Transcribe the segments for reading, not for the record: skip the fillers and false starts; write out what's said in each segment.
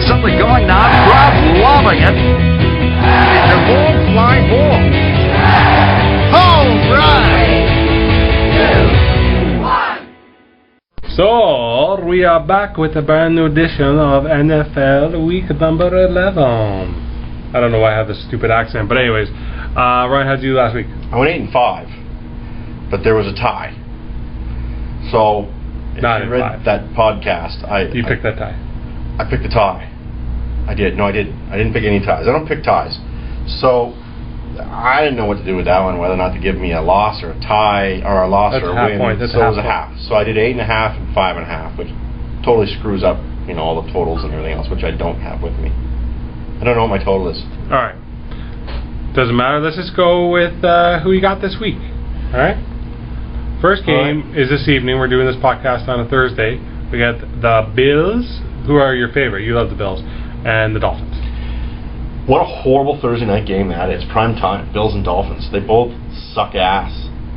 There's something going on. Crowd loving it. It's a ball, fly ball. All right. 3, 2, 1. So, we are back with a brand new edition of NFL Week number 11. I don't know why I have this stupid accent, but anyways, Ryan, how'd you do last week? I went 8-5, but there was a tie. So, if Not you read 5. that podcast, You picked that tie. I picked the tie. I did. No, I didn't. I didn't pick any ties. I don't pick ties. So, I didn't know what to do with that one, whether or not to give me a loss or a tie, or a loss That's or a half win. point. That's so it was a half half. So I did 8.5 and 5.5, which totally screws up, all the totals and everything else, which I don't have with me. I don't know what my total is. All right. Doesn't matter. Let's just go with who you got this week. All right. First game is this evening. We're doing this podcast on a Thursday. We got the Bills, who are your favorite. You love the Bills, and the Dolphins. What a horrible Thursday night game that is. Prime time. Bills and Dolphins. They both suck ass.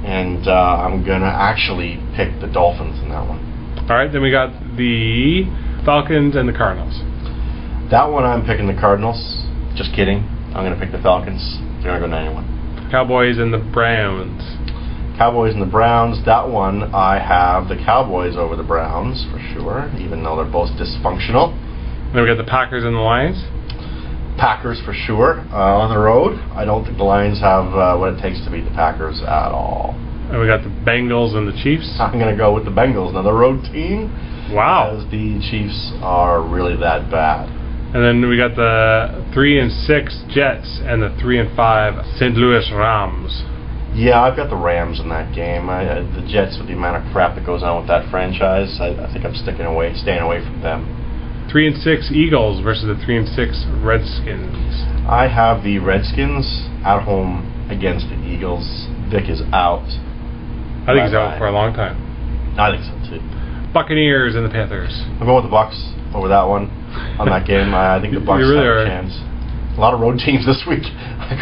And I'm going to actually pick the Dolphins in that one. All right. Then we got the Falcons and the Cardinals. That one I'm picking the Cardinals. Just kidding. I'm going to pick the Falcons. They're going to go 9-1. Cowboys and the Browns. Cowboys and the Browns. That one I have the Cowboys over the Browns for sure, even though they're both dysfunctional. Then we got the Packers and the Lions. Packers for sure. On the road, I don't think the Lions have what it takes to beat the Packers at all. And we got the Bengals and the Chiefs. I'm going to go with the Bengals, another road team. Wow. Because the Chiefs are really that bad. And then we got the 3-6 Jets and the 3-5 St. Louis Rams. Yeah, I've got the Rams in that game. The Jets, with the amount of crap that goes on with that franchise, I think I'm staying away from them. 3-6 Eagles versus the 3-6 Redskins. I have the Redskins at home against the Eagles. Vic is out. I think he's out for a long time. I think so too. Buccaneers and the Panthers. I'm going with the Bucs over that one on that game. I think the Bucs really have a chance. A lot of road teams this week.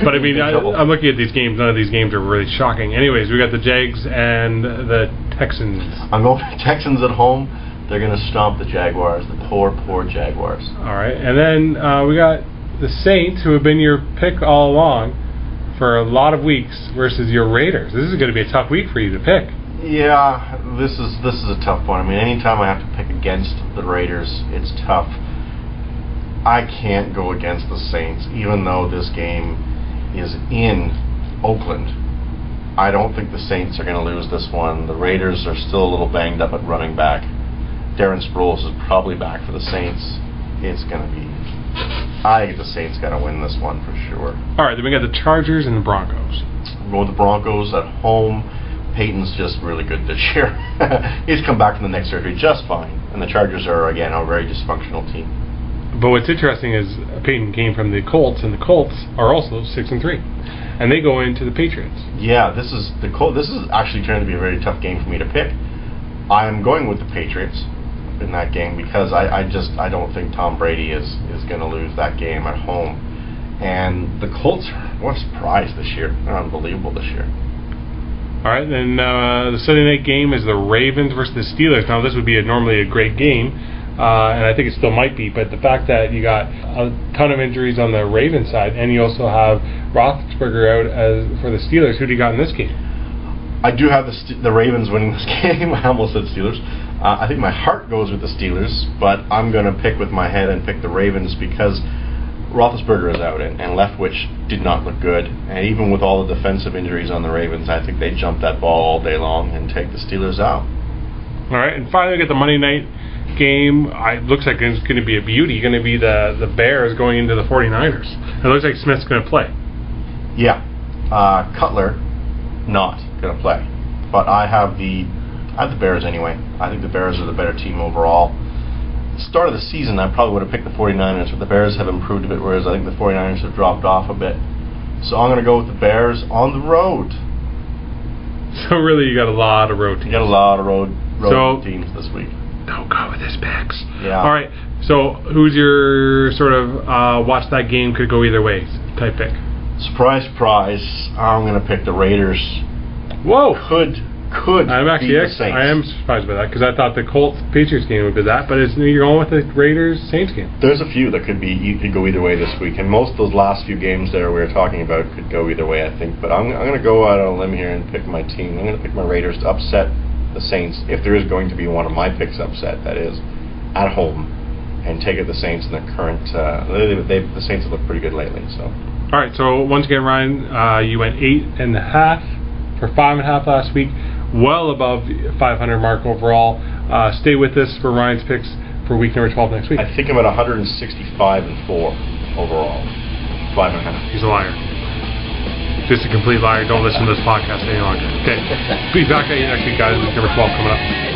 But I mean, I'm looking at these games. None of these games are really shocking. Anyways, we got the Jags and the Texans. I'm going for the Texans at home. They're going to stomp the Jaguars, the poor Jaguars. All right. And then we got the Saints, who have been your pick all along for a lot of weeks, versus your Raiders. This is going to be a tough week for you to pick. Yeah, this is a tough one. I mean, anytime I have to pick against the Raiders, it's tough. I can't go against the Saints, even though this game is in Oakland. I don't think the Saints are going to lose this one. The Raiders are still a little banged up at running back. Darren Sproles is probably back for the Saints. It's going to be... I think the Saints got to win this one for sure. All right, then we got the Chargers and the Broncos. I'm going with the Broncos at home. Peyton's just really good this year. He's come back from the neck surgery just fine. And the Chargers are, again, a very dysfunctional team. But what's interesting is Peyton came from the Colts, and the Colts are also 6-3. And they go into the Patriots. Yeah, this is actually turned to be a very tough game for me to pick. I am going with the Patriots in that game because I don't think Tom Brady is going to lose that game at home. And the Colts, what a surprise this year. They're unbelievable this year. All right, then the Sunday night game is the Ravens versus the Steelers. Now, this would be normally a great game, and I think it still might be, but the fact that you got a ton of injuries on the Ravens side, and you also have Roethlisberger out for the Steelers, who do you got in this game? I do have the Ravens winning this game. I almost said Steelers. I think my heart goes with the Steelers, but I'm going to pick with my head and pick the Ravens because Roethlisberger is out, and Leftwich did not look good. And even with all the defensive injuries on the Ravens, I think they jump that ball all day long and take the Steelers out. All right, and finally we get the Monday night game. It looks like it's going to be a beauty. Going to be the Bears going into the 49ers. It looks like Smith's going to play. Yeah. Cutler, not going to play. But I have the Bears anyway. I think the Bears are the better team overall. At the start of the season, I probably would have picked the 49ers, but the Bears have improved a bit, whereas I think the 49ers have dropped off a bit. So I'm going to go with the Bears on the road. So really, you got a lot of road teams. You got a lot of road teams this week. Don't go with his picks. Yeah. All right. So who's your sort of watch that game could go either way type pick? Surprise, surprise. I'm going to pick the Raiders. Whoa. could I'm actually beat the Saints. I am surprised by that because I thought the Colts Patriots game would be that, but you're going with the Raiders Saints game. There's a few that could go either way this week, and most of those last few games there we were talking about could go either way, I think. But I'm going to go out on a limb here and pick my team. I'm going to pick my Raiders to upset the Saints, if there is going to be one of my picks upset, that is, at home, and take it the Saints in the current. The Saints have looked pretty good lately, so. All right, so once again, Ryan, you went 8.5 for 5.5 last week, well above 500 mark overall. Stay with us for Ryan's picks for week number 12 next week. I think I'm at 165-4 overall. 5.5. He's a liar. Just a complete liar. Don't listen to this podcast any longer. Okay. Be back at you next week, guys. Week number 12 coming up.